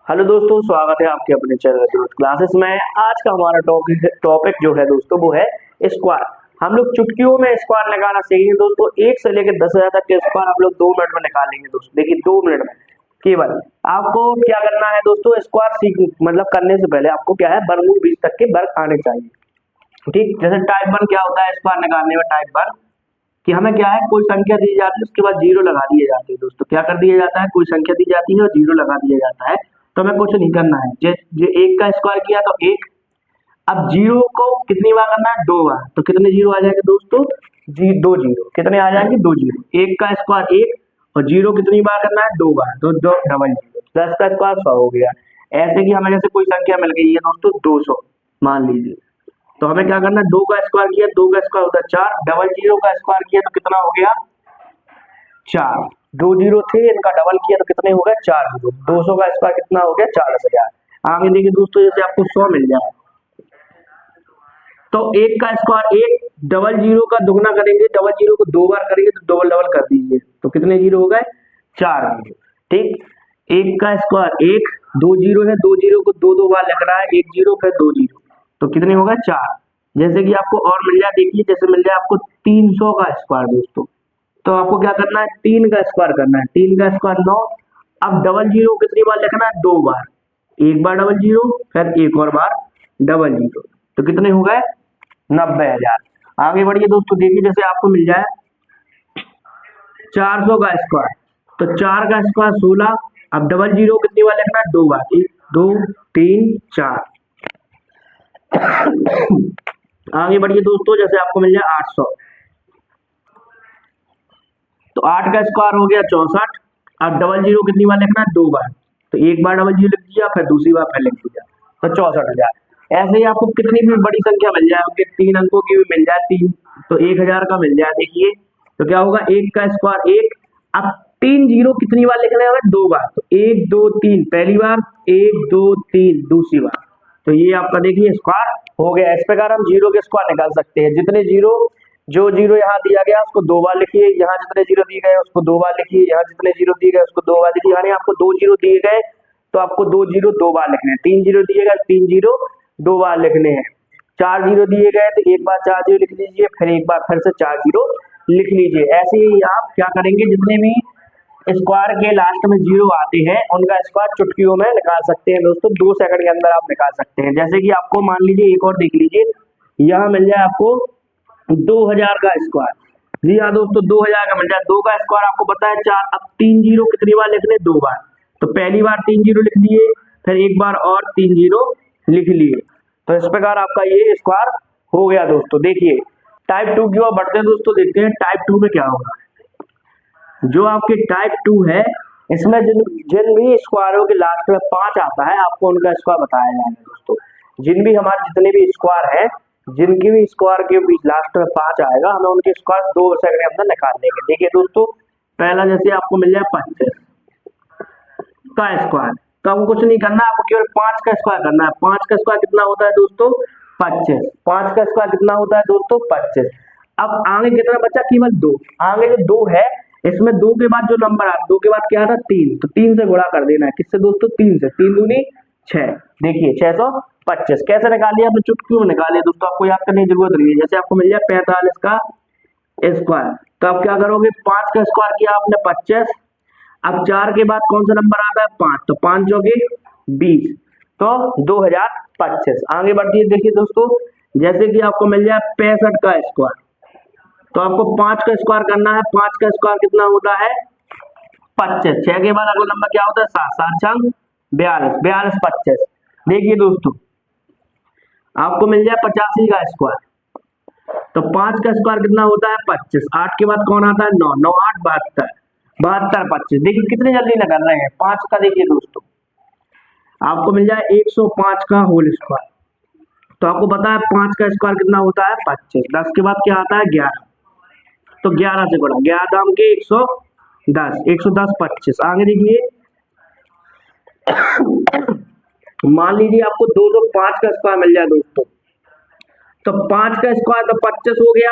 Hello दोस्तों, स्वागत है आपके अपने चैनल ग्रोथ क्लासेस में। आज का हमारा टॉपिक जो है दोस्तों वो है स्क्वायर। हम लोग चुटकियों में स्क्वायर लगाना सीखेंगे दोस्तों। 1 से लेकर 10,000 तक के स्क्वायर हम लोग 2 मिनट में निकालेंगे दोस्तों। देखिए 2 मिनट में केवल आपको क्या करना है दोस्तों। स्क्वायर सीख मतलब करने से पहले आपको क्या है, वर्गमूल 20 तक के वर्ग आने चाहिए। ठीक, जैसे टाइप 1 क्या होता है स्क्वायर निकालने में। टाइप 1 कि हमें क्या है, कोई संख्या दी जाती है उसके बाद जीरो लगा दिए जाते हैं दोस्तों। क्या कर दिया जाता है, कोई संख्या दी जाती है और जीरो लगा दिया जाता है। तो हमें कुछ नहीं करना है। जो 1 का स्क्वायर किया तो 1। अब जीरो को कितनी बार करना है, 2 बार। तो कितने जीरो आ जाएंगे दोस्तों, दो जीरो। कितने आ जाएंगे, 2 जीरो। 1 का स्क्वायर 1 और जीरो कितनी बार करना है, 2 बार। तो दो डबल जीरो। 10 का स्क्वायर 100 हो गया। ऐसे कि हमें जैसे कोई संख्या मिल गई है दोस्तों 200 मान लीजिए। तो हमें क्या करना है, 2 का स्क्वायर किया, 2 का स्क्वायर होता है 4। डबल जीरो का स्क्वायर किया तो कितना हो गया, 4। 2 जीरो थे, इनका डबल किया तो कितने हो गए, 4 जीरो। 200 का स्क्वायर कितना हो गया, 40,000। आगे देखिए दोस्तों, जैसे आपको 100 मिल जाए तो 1 का स्क्वायर 1, डबल जीरो का दुगना करेंगे, डबल जीरो को 2 बार करेंगे तो डबल डबल कर दीजिए तो कितने जीरो हो गए, 4 जीरो। ठीक, 1 का स्क्वायर 1, 2 जीरो है, 2 जीरो को 2 बार लिख रहा है, 1 जीरो फिर 2 जीरो। तो कितने हो गए, 4। जैसे कि आपको और मिल जाए, देखिए जैसे मिल जाए आपको 300 का स्क्वायर दोस्तों। तो आपको क्या करना है, 3 का स्क्वायर करना है। 3 का स्क्वायर 9। अब डबल जीरो कितनी बार लिखना है, 2 बार। एक बार डबल जीरो फिर एक और बार डबल जीरो। तो कितने हो गए, 90,000। आगे बढ़िए दोस्तों, देखिए जैसे आपको मिल जाए 400 का स्क्वायर। तो 4 का स्क्वायर 16। अब डबल जीरो कितनी बार लिखना है, 2 बार। 1 2 3 4। आगे बढ़िए दोस्तों, जैसे आपको मिल जाए 800। तो 8 का स्क्वायर हो गया 64। अब डबल जीरो कितनी बार लिखना है, 2 बार। तो एक बार डबल जीरो लिख दिया, फिर दूसरी बार फिर लिख दिया। तो 64,000। ऐसे ही आपको कितनी भी बड़ी संख्या मिल जाए, आपके 3 अंकों की भी मिल जाए, 3 तो 1000 का मिल जाए। देखिए तो क्या होगा, 1 का स्क्वायर 1। अब 3 जीरो कितनी बार लिखने हैं, 2 बार। तो 1 2 3 पहली बार, 1 2 3 दूसरी बार। तो ये आपका देखिए स्क्वायर हो गया। इस प्रकार हम जीरो के स्क्वायर निकाल सकते हैं। जितने जीरो, जो जीरो यहाँ दिया गया उसको 2 बार लिखिए, यहाँ जितने जीरो दिए गए उसको 2 बार लिखिए, यहाँ जितने जीरो दिए गए उसको 2 बार लिखिए। यानी आपको 2 जीरो दिए गए तो आपको 2 जीरो 2 बार लिखने हैं। 3 जीरो दिए गए, 3 जीरो 2 बार लिखने हैं। 4 जीरो दिए गए तो एक बार 4 जीरो लिख लीजिए, फिर एक बार फिर से 4 जीरो लिख लीजिए। ऐसे ही आप क्या करेंगे, जितने भी स्क्वायर के लास्ट में जीरो आते हैं उनका स्क्वायर चुटकियों में निकाल सकते हैं दोस्तों। 2 सेकंड के अंदर आप निकाल सकते हैं। जैसे कि आपको मान लीजिए एक और देख लीजिए, यहाँ मिल जाए आपको 2000 का स्क्वायर। जी हाँ दोस्तों, 2000 का मिल जाए। 2 का स्क्वायर आपको पता है 4। अब 3 जीरो कितनी बार लिखने, 2 बार। तो पहली बार 3 जीरो लिख लिए, फिर एक बार और 3 जीरो लिख लिए। तो इस प्रकार आपका ये स्क्वायर हो गया दोस्तों। देखिए टाइप 2 की ओर बढ़ते हैं दोस्तों, देखते हैं टाइप 2 में क्या होगा। जो आपके टाइप 2 है, इसमें जिन जिन भी स्क्वायरों के लास्ट में 5 आता है आपको उनका स्क्वायर बताया जाएगा दोस्तों। जिन भी हमारे जितने भी स्क्वायर है, जिनकी भी स्क्वायर के बीच लास्ट में 5 आएगा, हमें उनके स्क्वायर 2 सेकंड के अंदर निकाल देंगे। देखिए दोस्तों, पहला जैसे आपको मिल जाए 25 का स्क्वायर। तो आपको कुछ नहीं करना, आपको केवल 5 का स्क्वायर करना है। 5 का स्क्वायर कितना होता है दोस्तों, 25। 5 का स्क्वायर कितना होता है दोस्तों, 25। अब आगे कितना बचा, केवल 2। आगे जो 2 है, इसमें 2 के बाद जो नंबर आता है, 2 के बाद क्या आता है, 3। तो 3 से गुणा कर देना है। किससे दोस्तों, 3 से। 3 दूनी 6। देखिए 625 कैसे निकालिए, आपने चुटकियों में निकालिए दोस्तों। आपको याद करने की जरूरत नहीं है। जैसे आपको मिल जाए 45 का स्क्वायर, तो आप क्या करोगे, 5 का स्क्वायर किया आपने 25। अब 4 के बाद कौन सा नंबर आता है, 5। तो 5 चौके 20। तो 2025। आगे बढ़ती है, देखिए दोस्तों, जैसे कि आपको मिल जाए 65 का स्क्वायर। तो आपको 5 का स्क्वायर करना है। 5 का स्क्वायर कितना होता है, 25। 6 के बाद अगला नंबर क्या होता है, 7। 7 छंग 42। 42 25। देखिए दोस्तों, आपको मिल जाए 85 का स्क्वायर। तो 5 का स्क्वायर कितना होता है, 25। 8 के बाद कौन आता है, 9। 9 8 72। 72 25। देखिए कितने जल्दी निकल रहे हैं। 5 का देखिए दोस्तों, आपको मिल जाए 105 का होल स्क्वायर। तो आपको पता है 5 का स्क्वायर कितना होता है, 25। 10 के बाद क्या आता है, 11। तो 11 से गुणा, 11 दाम के 110। 110 25। आगे देखिए, मान लीजिए आपको 205 का स्क्वायर मिल जाए दोस्तों। तो 5 का स्क्वायर तो 25 हो गया।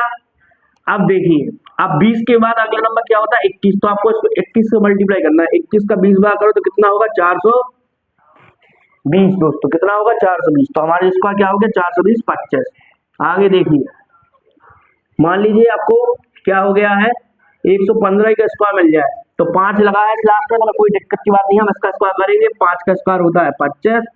अब देखिए, अब 20 के बाद अगला नंबर क्या होता है, 21। तो आपको इसको 21 से मल्टीप्लाई करना है। 21 का 20 बार करो तो कितना होगा, 400 20 दोस्तों, कितना होगा 420। तो हमारे स्क्वायर क्या हो गया 420 25। आगे देखिए, मान लीजिए आपको क्या हो गया है 115 का स्क्वायर मिल जाए, तो 5 लगा है लास्ट में, मतलब कोई दिक्कत की बात नहीं है, हम इसका स्क्वायर करेंगे। 5 का स्क्वायर होता है 25।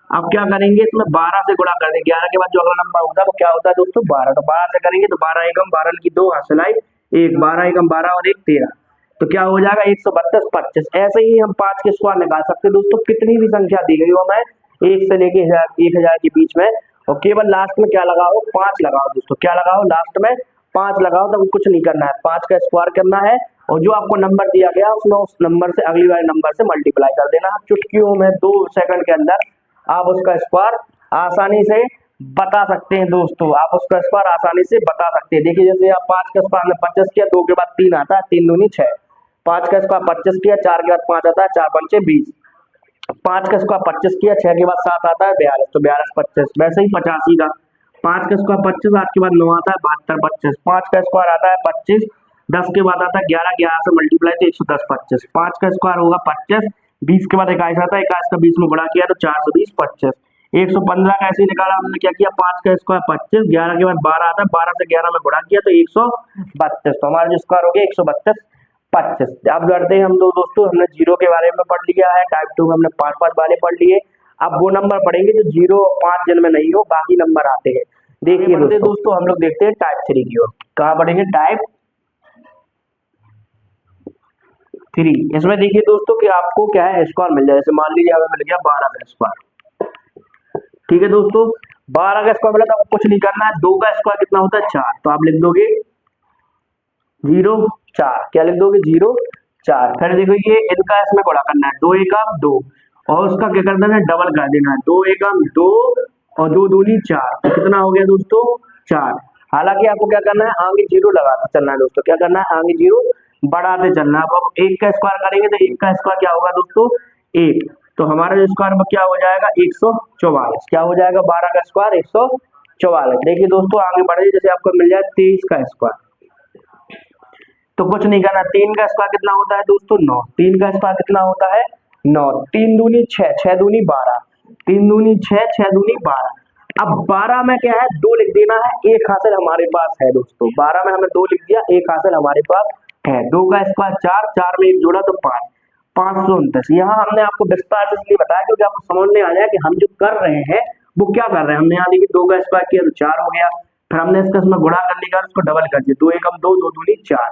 अब क्या करेंगे, इसमें 12 से गुणा कर देंगे। 11 के बाद जो अगला नंबर होता है वो क्या होता है दोस्तों 12। तो 12 से करेंगे तो 12 एकम 12 की 2 हासिल आई 1, 12 एकम 12 और 1 13। तो क्या हो जाएगा 132 25। ऐसे ही हम 5 के स्क्वायर निकाल सकते हैं दोस्तों, कितनी भी संख्या दी गई हो हमें 1 से लेके 1000 के बीच में, और केवल लास्ट में क्या लगाओ 5 लगाओ दोस्तों। क्या लगाओ लास्ट में 5 लगाओ, तो कुछ नहीं करना है, 5 का स्क्वायर करना है और जो आपको नंबर दिया गया उसमें उस नंबर से अगली वाले नंबर से मल्टीप्लाई कर देना। चुटकियों में 2 सेकंड के अंदर आप उसका स्क्वायर आसानी से बता सकते हैं दोस्तों, आप उसका स्क्वायर आसानी से बता सकते हैं। देखिए जैसे आप 5 का स्क्वायर 25 किया, 2 के बाद 3 आता है, 3 दूनी 6। 5 का स्क्वायर 25 किया, 4 के बाद 5 आता है, 4 पंचे 20। 5 का स्क्वायर 25 किया, 6 के बाद 7 आता है 42, तो 42 25। वैसे ही 85 का 5 का स्क्वायर 25, 8 के बाद 9 आता है 72 25। 5 का स्क्वायर आता है 25, 10 के बाद आता है 11, 11 से मल्टीप्लाई तो 110 25। 5 का स्क्वायर होगा 25, 20 के बाद 21 आता है, 21 का 20 में गुणा किया तो 420 25। 115 का ऐसे ही निकाला हमने, क्या किया 5 का स्क्वायर 25, 11 के बाद 12 आता है, 12 से 11 में गुणा किया तो 132। तो हमारा जो स्क्वायर हो गया 132 25। अब करते हैं हम दोस्तों, हमने जीरो के बारे में पढ़ लिया है, टाइप 2 में हमने 5 वाले पढ़ लिए। अब वो नंबर पढ़ेंगे जो 0 और 5 जिनमें नहीं हो, बाकी नंबर आते हैं। देखिए दोस्तों हम लोग देखते हैं टाइप 3 की ओर। कहाँ पढ़ेंगे टाइप 3। इसमें देखिए दोस्तों कि आपको क्या है स्क्वायर मिल जाए। जैसे मान लीजिए हमें मिल गया 12 का स्क्वायर, ठीक है दोस्तों 12 का स्क्वायर मिला तो आपको कुछ नहीं करना है। 2 का स्क्वायर कितना होता है 4, तो आप लिख दोगे 0 4। क्या लिख दोगे 0 4। फिर देखो ये इनका इसमें गुणा करना है, 2 एकम 2 और उसका क्या कर देना है डबल कर देना है, 2 एकम 2 और 2 दूनी 4। तो कितना हो गया दोस्तों 4। हालांकि आपको क्या करना है आगे 0 लगाते चलना है दोस्तों, क्या करना है आगे 0 बढ़ाते चलना है। अब 1 का स्क्वायर करेंगे तो 1 का स्क्वायर क्या होगा दोस्तों 1। तो हमारा जो स्क्वायर में क्या हो जाएगा 144। क्या हो जाएगा 12 का स्क्वायर 144। देखिए दोस्तों आगे बढ़े, जैसे आपको मिल जाए 23 का स्क्वायर, तो कुछ नहीं करना। 3 का स्क्वायर कितना होता है दोस्तों 9। 3 का स्क्वायर कितना होता है 9। 3 दूनी 6, 6 दूनी 12, 3 दूनी 6, 6 दूनी 12। अब 12 में क्या है 2 लिख देना है, एक हासिल हमारे पास है दोस्तों। 12 में हमें 2 लिख दिया, एक हासिल हमारे पास है। 2 का स्क्वायर 4, 4 में एक जोड़ा तो 5, 529। यहाँ हमने आपको विस्तार से इसलिए बताया क्योंकि आपको समझ में आ जाए कि हम जो कर रहे हैं वो क्या कर रहे हैं। हमने यहाँ देखिए 2 का स्क्वायर किया तो 4 हो गया, फिर हमने इसका इसमें गुणा करने का उसको डबल कर दिया, 2 एकम 2, 2 दूनी 4,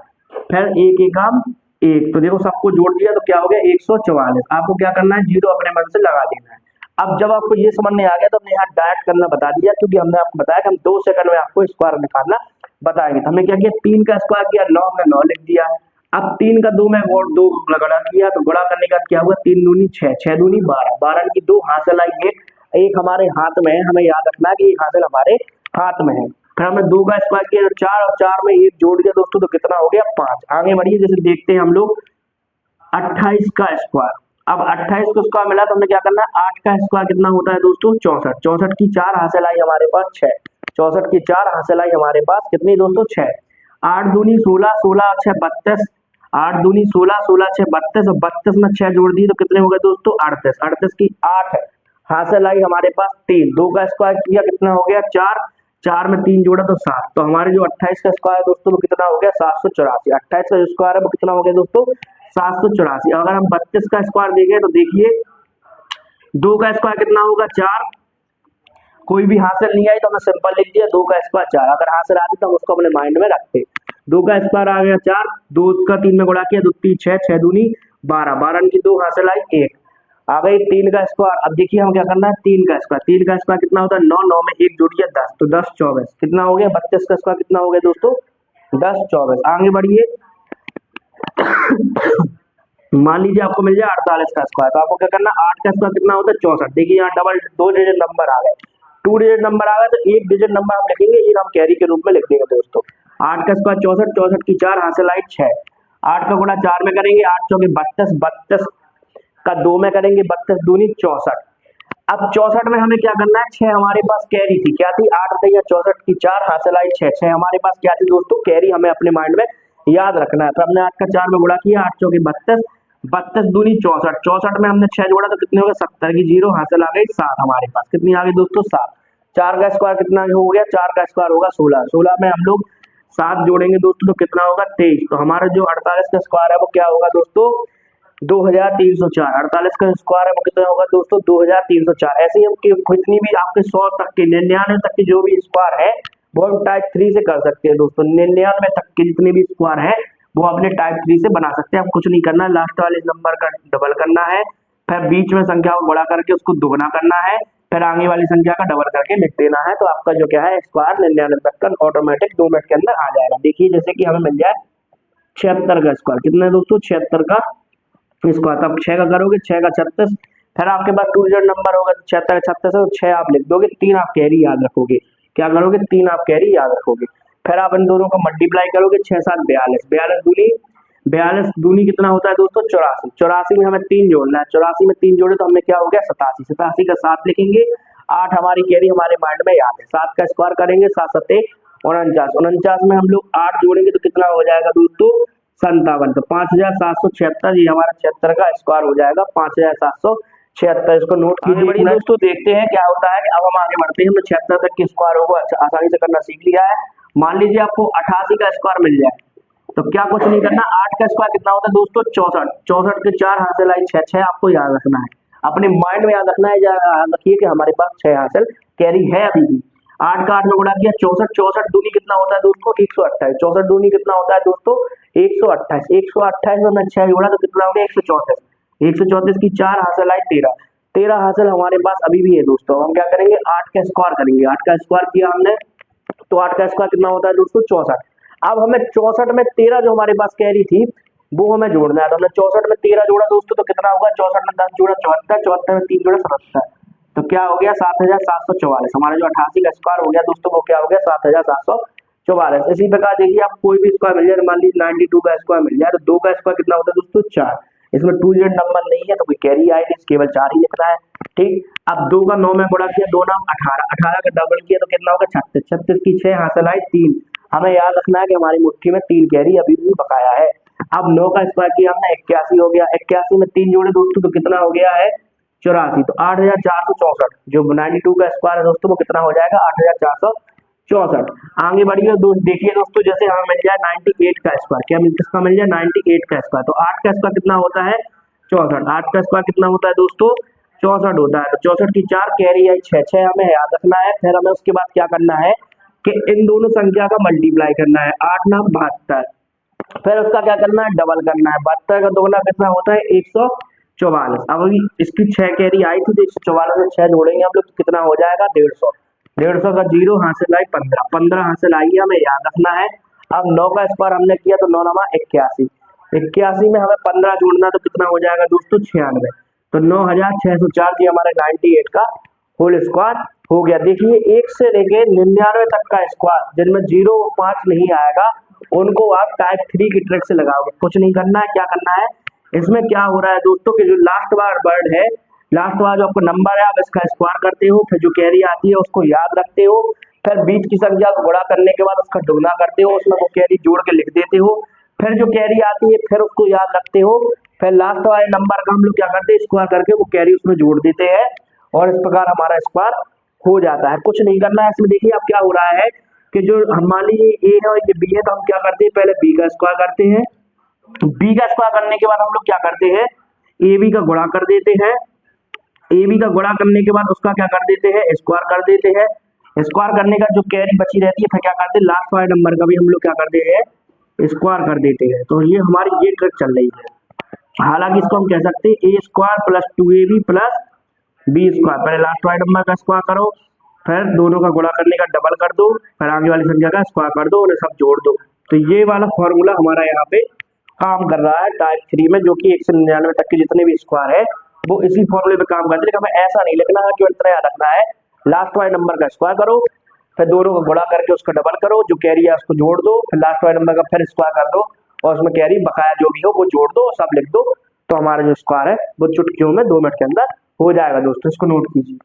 फिर 1 एकम 1। तो देखो सबको जोड़ दिया तो क्या हो गया 144। आपको क्या करना है 0 अपने मन से लगा देना है। अब जब आपको ये समझ में आ गया तो हमने यहाँ डायरेक्ट करना बता दिया, क्योंकि हमने आपको बताया कि हम 2 सेकंड में आपको स्क्वायर निकालना बताएंगे। तो हमने क्या किया 3 का स्क्वायर किया, 9 में 9 लिख दिया। अब 3 का 2 में और 2 गुणा किया, तो गुणा करने का क्या हुआ 3 दूनी 6, 6 दूनी 12, 12 की 2 हासिल आई 1, एक हमारे हाथ में है। हमें याद रखना है कि एक हासिल हमारे हाथ में है। फिर हमने 2 का स्क्वायर किया 4 और 4 में 1 जोड़ दिया दोस्तों, तो कितना हो गया 5। आगे बढ़िए, जैसे देखते हैं हम लोग 28 का स्क्वायर। अब 28 को स्क्वायर मिला तो हमने क्या करना है 8 का स्क्वायर कितना होता है दोस्तों 64। 64 की 4 हासिल आई हमारे पास 6, 64 की 4 हासिल आई हमारे पास कितनी दोस्तों 6। 8 दूनी 16, 16 और 6 32, 8 दूनी 16, 16 6 32 और 32 में 6 जोड़ दिए तो कितने हो गए दोस्तों 38। 38 की 8 हासिल आई हमारे पास 3। 2 का स्क्वायर किया कितना हो गया 4, 4 में 3 जोड़ा तो 7। तो हमारे जो 28 का स्क्वायर दोस्तों वो कितना हो गया 784। 28 का जो स्क्वायर है वो कितना हो गया दोस्तों 784। अगर हम 32 का स्क्वायर देखें तो देखिए 2 का स्क्वायर कितना होगा 4, कोई भी हासिल नहीं आई तो हमने सिंपल लिख दिया 2 का स्क्वायर 4। अगर हासिल आती तो हम उसको अपने माइंड में रखते। 2 का स्क्वायर आ गया 4, 2 का 3 में गुणा किया 2 3 6, 6 दूनी 12, 12 की 2 हासिल आई 1। आ गई 3 का स्क्वायर। अब देखिए हम क्या करना है 3 का स्क्वायर। 3 का स्क्वायर कितना होता है 9, 9 में 1 जोड़िए 10, तो 10 24 कितना हो गया। 32 का स्क्वायर कितना हो गया दोस्तों 10 24। आगे बढ़िए मान लीजिए आपको मिल जाए 48 का स्क्वायर, तो आपको क्या करना 8 का स्क्वायर कितना होता है 64। देखिए यहाँ डबल 2 डिजिट नंबर आ गए, 2 डिजिट नंबर आ गए तो 1 डिजिट नंबर हम लिखेंगे, ये हम कैरी के रूप में लिख देंगे दोस्तों। 8 का स्क्वायर 64, 64 की 4 हासिल आई 6। 8 का गुणा 4 में करेंगे, 8 चौके 32, 32 का 2 में करेंगे, 32 दूनी 64। अब 64 में हमें क्या करना है 6 हमारे पास कैरी थी, क्या थी 8 थी या 64 की 4 हासिल आई 6, 6 हमारे पास क्या थी दोस्तों कैरी, हमें अपने माइंड में याद रखना है। तो हमने 8 का 4 में गुणा किया, 8 चौके 32, 32 दूनी 64, 64 में हमने 6 जोड़ा तो कितने हो गए 70 की 0 हासिल आ गई 7 हमारे पास। कितनी आ गई दोस्तों 7। 4 का स्क्वायर कितना हो गया, 4 का स्क्वायर होगा 16, 16 में हम लोग 7 जोड़ेंगे दोस्तों तो कितना होगा 23। तो हमारा जो 48 का स्क्वायर है वो क्या होगा दोस्तों 2304। 48 का स्क्वायर है वो कितना होगा दोस्तों 2304। ऐसे ही हम कितनी भी आपके 100 तक के 99 तक की जो भी स्क्वायर है वो हम टाइप 3 से कर सकते हैं दोस्तों। 99 तक के जितने भी स्क्वायर है वो अपने टाइप 3 से बना सकते हैं। अब कुछ नहीं करना, लास्ट वाले नंबर का डबल करना है, फिर बीच में संख्या को गुणा करके उसको दुगना करना है, फिर आगे वाली संख्या का डबल करके लिख देना है। तो आपका जो क्या है स्क्वायर 99 तक का ऑटोमेटिक 2 मिनट के अंदर आ जाएगा। देखिए जैसे कि हमें मिल जाए 76 का स्क्वायर, कितना है दोस्तों 76 का स्क्वायर। तब 6 का करोगे 6 का 36, फिर आपके पास 2 डिजिट नंबर होगा 76 36 है तो 6 आप लिख दोगे, 3 आप कैरी याद रखोगे। क्या करोगे 3 आप कैरी याद रखोगे। फिर आप इन दोनों को मल्टीप्लाई करोगे 6 7 42, 42 दूनी कितना होता है दोस्तों 84, 84 में हमें 3 जोड़ना है, 84 में 3 जोड़े तो हमने क्या हो गया 87, 87 का 7 लिखेंगे। 8 हमारी कैरी हमारे माइंड में याद है, 7 का स्क्वायर करेंगे 7 7 49, 49 में हम लोग 8 जोड़ेंगे तो कितना हो जाएगा दोस्तों 57। तो 5776, ये हमारा 76 का स्क्वायर हो जाएगा 5776। इसको नोट कीजिए बड़ी दोस्तों। देखते हैं क्या होता है। अब हम आगे बढ़ते हैं, हमने 76 तक के स्क्वायर को आसानी से करना सीख लिया है। मान लीजिए आपको 88 का स्क्वायर मिल जाए तो क्या कुछ नहीं करना, 8 का स्क्वायर कितना होता है दोस्तों 64, 64 के 4 हासिल आई 6, 6 आपको याद रखना है, अपने माइंड में याद रखना है। याद रखिए कि हमारे पास 6 हासिल कैरी है अभी भी। 8 का 8 में गुणा किया 64, 64 दूनी कितना होता है दोस्तों 128, 64 दूनी कितना होता है दोस्तों 128, 128 में 6 जोड़ा तो कितना हो गया 134, 134 की 4 हासिल आई 13, 13 हासिल हमारे पास अभी भी है दोस्तों। हम क्या करेंगे 8 का स्क्वायर करेंगे, 8 का स्क्वायर किया हमने तो 8 का स्क्वायर कितना होता है दोस्तों 64। अब हमें 64 में 13 जो हमारे पास कैरी थी वो हमें जोड़ना है। तो हमने 64 में 13 जोड़ा दोस्तों तो कितना होगा 64 में 10 जोड़ा 74, 74 में 3 जोड़ा 77, तो क्या हो गया 7744। हमारा जो 88 का स्क्वायर हो गया दोस्तों वो क्या हो गया 7744। इसी प्रकार देखिए आप कोई भी स्क्वायर मिल जाए, मान लीजिए 92 का स्क्वायर मिल जाए तो 2 का स्क्वायर कितना होता है दोस्तों 4, इसमें 2 डिजिट नंबर नहीं है तो कोई कैरी आई नहीं, केवल 4 ही लिखना है। ठीक, अब 2 का 9 में गुणा किया 2 नाम 18, 18 का डबल किया तो कितना होगा 36, 36 की 6 हासिल आई 3। हमें याद रखना है कि हमारी मुट्ठी में 3 कैरी अभी भी बकाया है। अब 9 का स्क्वायर किया हमने 81 हो गया, 81 में 3 जोड़े दोस्तों तो कितना हो गया है 84, तो 8464 जो 92 का स्क्वायर है दोस्तों वो कितना हो जाएगा 8464। आगे बढ़िए दोस्त, देखिए दोस्तों जैसे हमें मिल जाए 98 का स्क्वायर, क्या किसका मिल जाए 98 का स्क्वायर, तो 8 का स्क्वायर कितना होता है 64, 8 का स्क्वायर कितना होता है दोस्तों 64 होता है। तो 64 की 4 कैरी आई 6, 6 हमें याद रखना है। फिर हमें उसके बाद क्या करना है कि इन दोनों संख्या का मल्टीप्लाई करना है, 8 नाम 72, फिर उसका क्या करना है डबल करना है। 72 का दोगुना कितना होता है 144। अब अभी इसकी 6 कैरी आई थी तो 144 में 6 जोड़ेंगे हम लोग तो कितना हो जाएगा 150, 150 का 0 हासिल आई 15, 15 हासिल आई है, हमें याद रखना है। अब 9 का स्क्वायर हमने किया तो 9 नमा 81, 81 में हमें 15 जोड़ना तो कितना हो जाएगा दोस्तों 96, तो 9604 जी हमारे 98 का होल स्क्वायर हो गया। देखिए 1 से लेके 99 तक का स्क्वायर जिनमें 0 5 नहीं आएगा उनको आप टाइप 3 की ट्रिक से लगाओगे। कुछ नहीं करना है, क्या करना है इसमें क्या हो रहा है दोस्तों कि जो लास्ट बार वर्ड है, लास्ट बार जो आपको नंबर है आप इसका स्क्वायर करते हो, फिर जो कैरी आती है उसको याद रखते हो, फिर बीच की संख्या को गुणा करने के बाद उसका दुगना करते हो, उसमें वो कैरी जोड़ के लिख देते हो, फिर जो कैरी आती है फिर उसको याद रखते हो, फिर लास्ट वाले नंबर का हम लोग क्या करते हैं स्क्वायर करके वो कैरी उसमें जोड़ देते हैं और इस प्रकार हमारा स्क्वायर हो जाता है। कुछ नहीं करना है इसमें। देखिए अब क्या हो रहा है कि जो हमारी ए है और ये बी है तो हम क्या करते हैं पहले बी का स्क्वायर करते हैं, बी का स्क्वायर करने के बाद हम लोग क्या करते हैं ए बी का गुणा कर देते हैं, ए बी का गुणा करने के बाद उसका क्या कर देते हैं स्क्वायर कर देते हैं, स्क्वायर करने का जो कैरी बची रहती है फिर क्या करते हैं लास्ट वाले नंबर का भी हम लोग क्या करते हैं स्क्वायर कर देते हैं। तो ये हमारी ये ट्रिक चल रही है। हालांकि इसको हम कह सकते हैं a square plus 2ab plus b square, पहले लास्ट वाले नंबर का स्क्वायर करो, फिर दोनों का गुणा करने का डबल कर दो, फिर आगे वाली संख्या का स्क्वायर कर दो, उन्हें सब जोड़ दो। तो ये वाला फॉर्मूला हमारा यहाँ पे काम कर रहा है टाइप 3 में, जो कि 1 से 99 तक के जितने भी स्क्वायर है वो इसी फॉर्मूले पे काम करते हैं। हमें ऐसा नहीं लिखना है, केवल इतना याद रखना है लास्ट वाले नंबर का स्क्वायर करो, फिर दोनों को गुणा करके उसका डबल करो, जो कैरी है उसको जोड़ दो, फिर लास्ट वाले नंबर का फिर स्क्वायर कर दो और उसमें कैरी बकाया जो भी हो वो जोड़ दो, सब लिख दो, तो हमारा जो स्क्वायर है वो चुटकियों में 2 मिनट के अंदर हो जाएगा। दोस्तों इसको नोट कीजिए।